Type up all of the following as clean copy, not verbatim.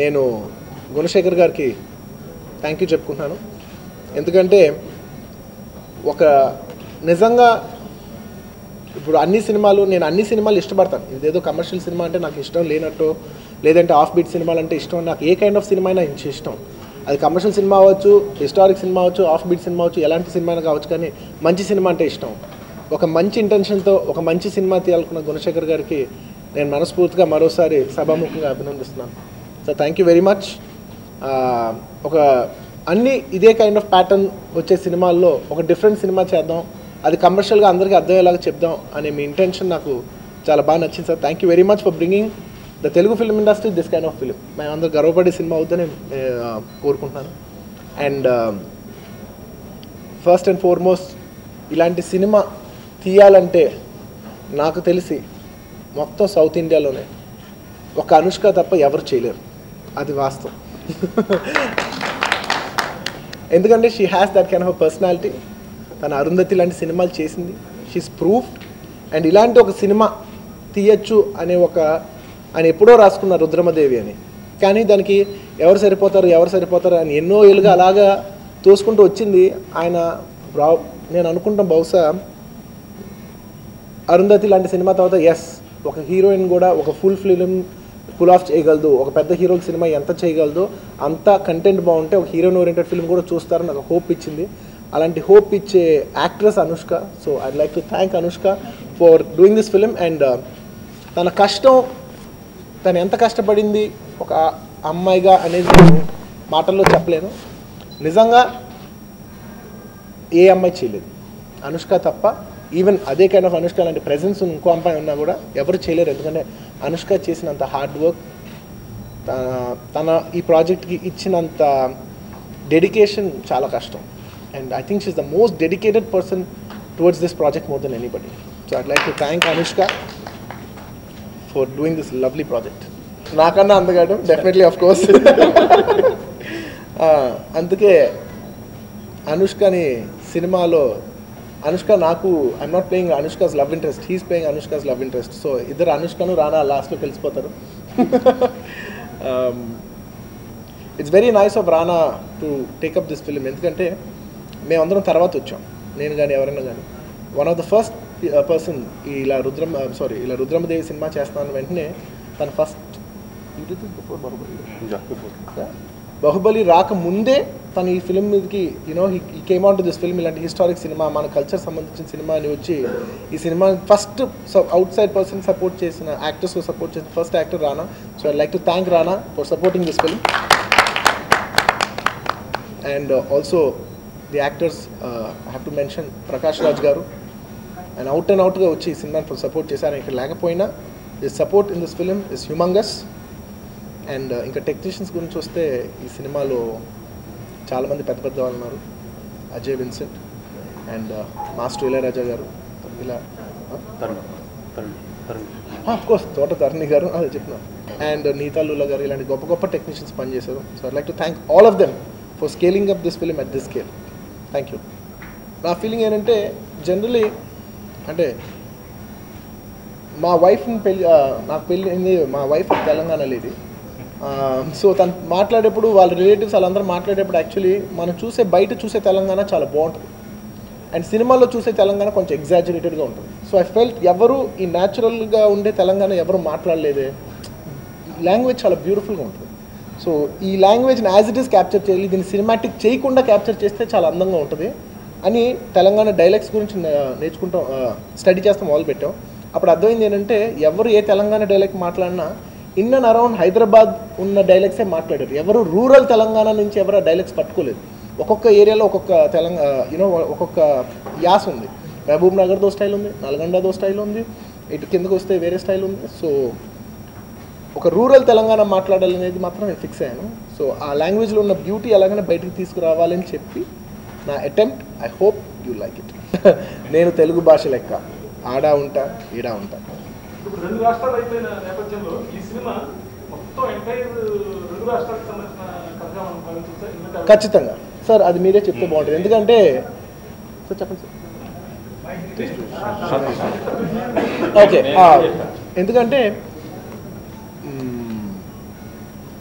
నేను గుణశేఖర్ గారికి thank you చెప్పుకుంటున్నాను. ఎందుకంటే ఒక నిజంగా ఇప్పుడు నేను అన్ని సినిమాలు ఇష్టపడతాను. ఇదేదో కమర్షియల్ సినిమా అంటే నాకు ఇష్టం లేనట్టు, లేదంటే ఆఫ్ బీట్ సినిమాలు అంటే ఇష్టం. నాకు ఏ కైండ్ ఆఫ్ సినిమా అయినా ఇష్టం. అది కమర్షియల్ సినిమా అవ్వచ్చు, హిస్టారిక్ సినిమా అవ్వచ్చు, ఆఫ్ బీట్ సినిమా అవ్వచ్చు, ఎలాంటి సినిమా అయినా కావచ్చు. కానీ మంచి సినిమా అంటే ఇష్టం. ఒక మంచి ఇంటెన్షన్తో ఒక మంచి సినిమా తీయాలనుకున్న గుణశేఖర్ గారికి నేను మనస్ఫూర్తిగా మరోసారి సభాముఖంగా అభినందిస్తున్నాను. So thank you very much. ఒక అన్ని ఇదే కైండ్ ఆఫ్ ప్యాటర్న్ వచ్చే సినిమాల్లో ఒక డిఫరెంట్ సినిమా చేద్దాం, అది కమర్షియల్గా అందరికీ అర్థమయ్యేలాగా చెప్దాం అనే మీ ఇంటెన్షన్ నాకు చాలా బాగా నచ్చింది sir. Thank you very much for bringing the Telugu film industry this kind of film. మేము అందరూ గర్వపడే సినిమా అవుతుందని కోరుకుంటున్నాను. అండ్ ఫస్ట్ అండ్ ఫార్మోస్ట్ ఇలాంటి సినిమా తీయాలంటే నాకు తెలిసి మొత్తం సౌత్ ఇండియాలోనే ఒక అనుష్క తప్ప ఎవరు చేయలేరు. అది వాస్తవం. ఎందుకంటే she has that kind of personality. తన అరుంధతి లాంటి సినిమాలు చేసింది, షీస్ ప్రూఫ్డ్. అండ్ ఇలాంటి ఒక సినిమా తీయచ్చు అనే ఆయన ఎప్పుడో రాసుకున్న రుద్రమదేవి అని, కానీ దానికి ఎవరు సరిపోతారు అని ఎన్నో ఏళ్ళుగా అలాగా తోసుకుంటూ వచ్చింది. నేను అనుకుంటాం బహుశా అరుంధతి లాంటి సినిమా తర్వాత ఒక హీరోయిన్ కూడా ఒక ఫుల్ ఆఫ్ చేయగలదు, ఒక పెద్ద హీరోకి సినిమా ఎంత చేయగలదో అంత కంటెంట్ బాగుంటే ఒక హీరోయిన్ ఓరియంటెడ్ ఫిల్మ్ కూడా చూస్తారని నాకు హోప్ ఇచ్చింది. అలాంటి హోప్ ఇచ్చే actress Anushka. So I'd like to thank Anushka for doing this film. And తన కష్టం, తను ఎంత కష్టపడింది ఒక అమ్మాయిగా అనేది నేను మాటల్లో చెప్పలేను. నిజంగా ఏ అమ్మాయి చేయలేదు, అనుష్క తప్ప. ఈవెన్ అదే కైండ్ ఆఫ్ అనుష్క లాంటి ప్రెజెన్స్ ఇంకో అమ్మాయి ఉన్నా కూడా ఎవరు చేయలేరు. ఎందుకంటే అనుష్క చేసినంత హార్డ్ వర్క్, తన ఈ ప్రాజెక్ట్కి ఇచ్చినంత డెడికేషన్ చాలా కష్టం. And I think she's the most dedicated person towards this project more than anybody. So I'd like to thank Anushka for doing this lovely project. నాకన్నా అందగాడు డెఫినెట్లీ, ఆఫ్ కోర్స్. అందుకే అనుష్కని సినిమాలో అనుష్క నాకు I'm not playing Anushka's love interest, he's playing Anushka's love interest. So ఇద్దరు అనుష్కను రానా లాస్ట్లో కలిసిపోతారు. It's very nice of Rana to take up this film. ఎందుకంటే మేమందరం తర్వాత వచ్చాం, నేను కానీ ఎవరైనా కానీ. One of the first person ఇలా రుద్రమదేవి సినిమా చేస్తాను వెంటనే తను ఫస్ట్ బాహుబలి రాకముందే తను ఈ ఫిలిం మీదకి he came on to this film. ఇలాంటి హిస్టారిక్ సినిమా, మన కల్చర్ సంబంధించిన సినిమా అని వచ్చి ఈ cinema first outside person support చేసిన యాక్టర్స్ సపోర్ట్ చేసిన first actor Rana. So I like to thank Rana for supporting this film. And also the actors I have to mention Prakash Raj garu. And out and అవుట్గా వచ్చి ఈ సినిమాని support చేశారు. ఇక్కడ లేకపోయినా this support in this film is humongous. And ఇంకా technicians గురించి వస్తే ఈ సినిమాలో చాలామంది పెద్ద వాళ్ళు ఉన్నారు. Ajay Vincent and master Ilaiyaraaja గారు, ఇలా కోర్స్ తోట తరుణి గారు, అదే చెప్పిన, అండ్ నీతాలుల్లా గారు, ఇలాంటి గొప్ప టెక్నీషియన్స్ పనిచేశారు. So I'd like to thank all of them for scaling up this film at this scale. Thank you. నా ఫీలింగ్ ఏంటంటే జనరలీ అంటే మా వైఫ్ని నాకు పెళ్ళి అయింది, మా వైఫ్ తెలంగాణలో ఇది. సో తను మాట్లాడేప్పుడు వాళ్ళ రిలేటివ్స్ వాళ్ళందరూ మాట్లాడేప్పుడు యాక్చువల్లీ మనం బయట చూసే తెలంగాణ చాలా బాగుంటుంది, అండ్ సినిమాలో చూసే తెలంగాణ కొంచెం ఎగ్జాజరేటెడ్గా ఉంటుంది. సో ఐ ఫెల్ట్ ఎవరు ఈ న్యాచురల్గా ఉండే తెలంగాణ ఎవరు మాట్లాడలేదే, లాంగ్వేజ్ చాలా బ్యూటిఫుల్గా ఉంటుంది. సో ఈ లాంగ్వేజ్ని యాజ్ ఇట్ ఈస్ క్యాప్చర్ చేయాలి, దీన్ని సినిమాటిక్ చేయకుండా క్యాప్చర్ చేస్తే చాలా అందంగా ఉంటుంది అని తెలంగాణ డైలెక్ట్స్ గురించి నేర్చుకుంటాం, స్టడీ చేస్తాం, మొదలుపెట్టాం. అప్పుడు అర్థమైంది ఏంటంటే ఎవరు ఏ తెలంగాణ డైలెక్ట్ మాట్లాడినా ఇన్ అండ్ అరౌండ్ హైదరాబాద్ ఉన్న డైలెక్ట్సే మాట్లాడారు. ఎవరు రూరల్ తెలంగాణ నుంచి ఎవరు డైలెక్ట్స్ పట్టుకోలేదు. ఒక్కొక్క ఏరియాలో ఒక్కొక్క ఒక్కొక్క యాస ఉంది. మహబూబ్ నగర్దో స్టైల్ ఉంది, నల్గొండదో స్టైల్ ఉంది, ఇటు కిందకు వస్తే వేరే స్టైల్ ఉంది. సో ఒక రూరల్ తెలంగాణ మాట్లాడాలనేది మాత్రం నేను ఫిక్స్ అయ్యాను. సో ఆ లాంగ్వేజ్లో ఉన్న బ్యూటీ ఎలాగైనా బయటకు తీసుకురావాలని చెప్పి నా attempt. I hope you like it. నేను తెలుగు భాష లెక్క ఆడా ఉంటా ఈడా ఉంటా. రెండు రాష్ట్రాలు అయిపోయిన నేపథ్యంలో ఈ సినిమా మొత్తం ఎంటైర్ రెండు రాష్ట్రాలకు సంబంధించిన కథగా మనం భావించవచ్చు. ఖచ్చితంగా సార్, అది మీరే చెప్తే బాగుంటుంది. ఎందుకంటే సార్ చెప్పండి సార్. ఓకే, ఎందుకంటే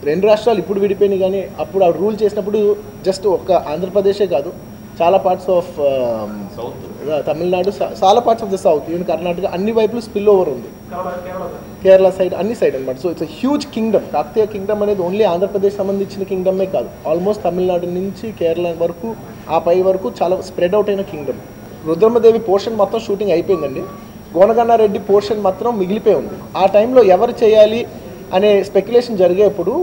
రెండు రాష్ట్రాలు ఇప్పుడు విడిపోయినాయి, కానీ అప్పుడు ఆ రూల్ చేసినప్పుడు జస్ట్ ఒక్క ఆంధ్రప్రదేశే కాదు, చాలా పార్ట్స్ ఆఫ్ తమిళనాడు, చాలా parts of the south, even Karnataka, అన్ని వైపులు స్పిల్ ఓవర్ ఉంది, కేరళ సైడ్, అన్ని సైడ్ అనమాట. So it's huge Kingdom. Kakatiya Kingdom అనేది ఓన్లీ ఆంధ్రప్రదేశ్ సంబంధించిన కింగ్డమే కాదు, ఆల్మోస్ట్ తమిళనాడు నుంచి కేరళ వరకు, ఆ పై వరకు చాలా స్ప్రెడ్ అవుట్ అయిన కింగ్డమ్. రుద్రమదేవి పోర్షన్ మొత్తం షూటింగ్ అయిపోయిందండి, గోనగన్నారెడ్డి పోర్షన్ మాత్రం మిగిలిపోయి ఉంది. ఆ టైంలో ఎవరు చేయాలి అనే స్పెక్యులేషన్ జరిగేప్పుడు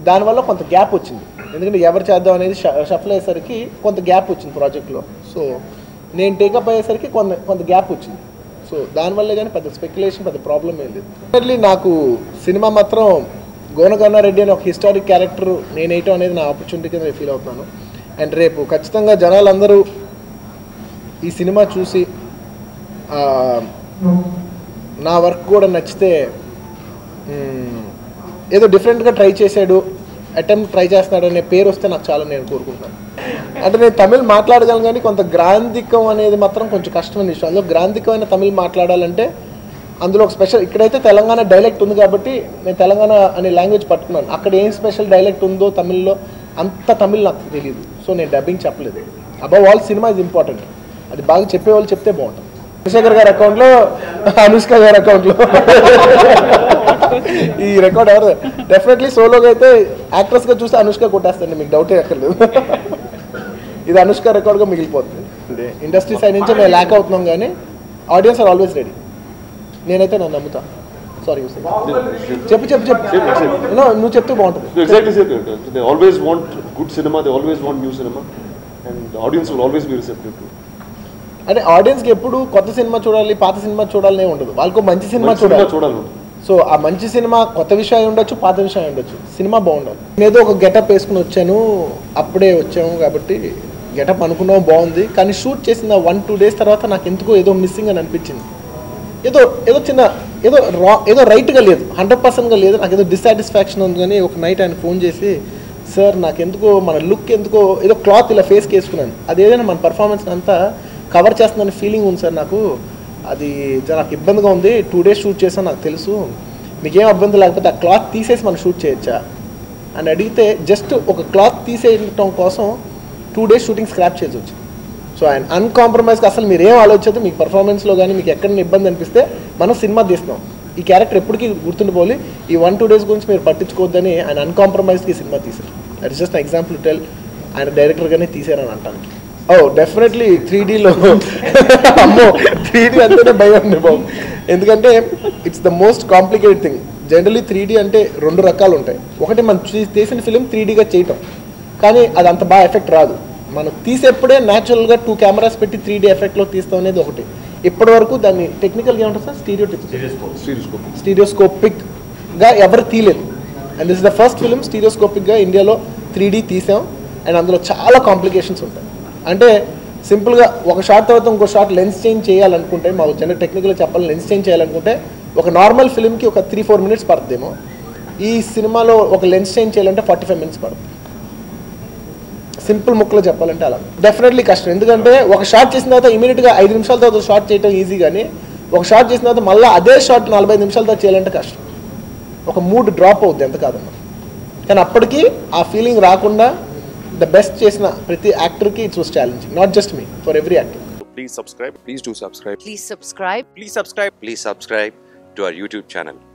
దానివల్ల కొంత గ్యాప్ వచ్చింది, ఎందుకంటే ఎవరు చేద్దాం అనేది షఫల్ అయ్యేసరికి కొంత గ్యాప్ వచ్చింది ప్రాజెక్ట్లో. సో నేను టేకప్ అయ్యేసరికి కొంత గ్యాప్ వచ్చింది. సో దానివల్లే కానీ పెద్ద స్పెక్యులేషన్, పెద్ద ప్రాబ్లం ఏం లేదు. డెఫినెట్లీ నాకు సినిమా మాత్రం గోనగన్నారెడ్డి అనే ఒక హిస్టారిక్ క్యారెక్టర్ నేను వేయటం అనేది నా ఆపర్చునిటీ కింద ఫీల్ అవుతున్నాను. అండ్ రేపు ఖచ్చితంగా జనాలందరూ ఈ సినిమా చూసి నా వర్క్ కూడా నచ్చితే, ఏదో డిఫరెంట్గా ట్రై చేశాడు, అటెంప్ట్ ట్రై చేస్తున్నాడు అనే పేరు వస్తే నాకు చాలా నేను కోరుకుంటున్నాను. అంటే నేను తమిళ్ మాట్లాడగలను, కానీ కొంత గ్రాంధికం అనేది మాత్రం కొంచెం కష్టమైన విషయం. అందులో గ్రాంధికమైన తమిళ్ మాట్లాడాలంటే అందులో ఒక స్పెషల్, ఇక్కడైతే తెలంగాణ డైలెక్ట్ ఉంది కాబట్టి నేను తెలంగాణ అనే లాంగ్వేజ్ పట్టుకున్నాను. అక్కడ ఏం స్పెషల్ డైలెక్ట్ ఉందో తమిళ్లో అంత తమిళ్ నాకు తెలియదు. సో నేను డబ్బింగ్ చెప్పలేదు. Above all cinema is important, అది బాగా చెప్పేవాళ్ళు చెప్తే బాగుంటుంది. చంద్రశేఖర్ గారి అకౌంట్లో, అనుష్క గారి అకౌంట్లో ఈ రికార్డ్ ఎవరు డెఫినెట్లీ సోలోగా అయితే యాక్ట్రెస్గా చూస్తే అనుష్క కొట్టేస్తాండి, మీకు డౌటే అక్కర్లేదు. ఇది అనుష్క రికార్డ్గా మిగిలిపోతుంది. ఇండస్ట్రీ సైడ్ నుంచి మేము ల్యాక్ అవుతున్నాం, కానీ ఆడియన్స్ ఆర్ ఆల్వేస్ రెడీ. నేనైతే నన్ను నమ్ముతా. సారీ చెప్పు నువ్వు చెప్తే బాగుంటుంది. They always want good cinema, they always want new cinema, and the audience will always be receptive to it. అంటే ఆడియన్స్కి ఎప్పుడు కొత్త సినిమా చూడాలి, పాత సినిమా చూడాలనే ఉండదు, వాళ్ళకు మంచి సినిమా చూడాలి. సో ఆ మంచి సినిమా కొత్త విషయం ఉండొచ్చు, పాత విషయం ఉండొచ్చు, సినిమా బాగుండాలి. నేనేదో ఒక గెటప్ వేసుకుని వచ్చాను, అప్పుడే వచ్చాము కాబట్టి గెటప్ అనుకున్నాం బాగుంది, కానీ షూట్ చేసిన 1-2 days తర్వాత నాకు ఎందుకో ఏదో మిస్సింగ్ అని అనిపించింది. ఏదో చిన్న ఏదో రైట్గా లేదు, 100%గా లేదు, నాకు ఏదో డిస్సాటిస్ఫాక్షన్ ఉంది. కానీ ఒక నైట్ ఆయన ఫోన్ చేసి, సార్ నాకెందుకో మన లుక్ ఎందుకో ఏదో క్లాత్ ఇలా ఫేస్కి వేసుకున్నాను, అది ఏదైనా మన పర్ఫార్మెన్స్ అంతా కవర్ చేస్తుందని ఫీలింగ్ ఉంది సార్ నాకు, అది నాకు ఇబ్బందిగా ఉంది, 2 days షూట్ చేసాను నాకు తెలుసు, మీకేం ఇబ్బంది లేకపోతే ఆ క్లాత్ తీసేసి మనం షూట్ చేయొచ్చా అని అడిగితే, జస్ట్ ఒక క్లాత్ తీసేయటం కోసం 2 days షూటింగ్ స్క్రాప్ చేసి వచ్చి. సో ఆయన అన్కాంప్రమైజ్గా అసలు మీరు ఏం ఆలోచించదు, మీకు పర్ఫార్మెన్స్లో కానీ మీకు ఎక్కడైనా ఇబ్బంది అనిపిస్తే మనం సినిమా తీస్తున్నాం, ఈ క్యారెక్టర్ ఎప్పటికీ గుర్తుండిపోవాలి, ఈ 1-2 days గురించి మీరు పట్టించుకోవద్దని ఆయన అన్కాంప్రమైజ్కి సినిమా తీశారు. That is just example tell ఆయన డైరెక్టర్గానే తీశారని అంటానికి. డెఫినెట్లీ 3Dలో అమ్మో 3D అంటేనే భయం ఉంది బాబు, ఎందుకంటే it's the most complicated thing. Generally 3D అంటే 2 రకాలు ఉంటాయి. ఒకటి మనం తీసిన ఫిలిం 3Dగా చేయటం, కానీ అది అంత బాగా ఎఫెక్ట్ రాదు. మనం తీసేప్పుడే న్యాచురల్గా 2 cameras పెట్టి 3D ఎఫెక్ట్లో తీస్తాం అనేది ఒకటి. ఇప్పటి వరకు దాన్ని టెక్నికల్గా ఏమంటారు సార్, స్టీరియోస్కోపిక్గా ఎవరు తీయలేదు. And this is the first film స్టీరియోస్కోపిక్గా ఇండియాలో 3D తీసాం. అండ్ అందులో చాలా కాంప్లికేషన్స్ ఉంటాయి. అంటే సింపుల్గా ఒక షాట్ తర్వాత ఇంకో షాట్ లెన్స్ చేంజ్ చేయాలనుకుంటే, మాకు చిన్న టెక్నికల్గా చెప్పాలి, లెన్స్ చేంజ్ చేయాలనుకుంటే ఒక నార్మల్ ఫిలింకి ఒక 3-4 minutes పడుతుందేమో, ఈ సినిమాలో ఒక లెన్స్ చేంజ్ చేయాలంటే 45 minutes పడుతుంది. సింపుల్ ముక్కలో చెప్పాలంటే అలా డెఫినెట్లీ కష్టం, ఎందుకంటే ఒక షాట్ చేసిన తర్వాత ఇమీడియట్గా 5 నిమిషాల తర్వాత షాట్ చేయడం ఈజీ, కానీ ఒక షాట్ చేసిన తర్వాత మళ్ళీ అదే షాట్ 45 నిమిషాల తర్వాత చేయాలంటే కష్టం. ఒక మూడ్ డ్రాప్ అవుద్ది ఎంత కాదన్నా, కానీ అప్పటికి ఆ ఫీలింగ్ రాకుండా the best చేసిన ప్రతి యాక్టర్కి it's was challenging, not just me, for every actor. Please subscribe. Please do subscribe. Please subscribe. Please subscribe. Please subscribe to our YouTube channel.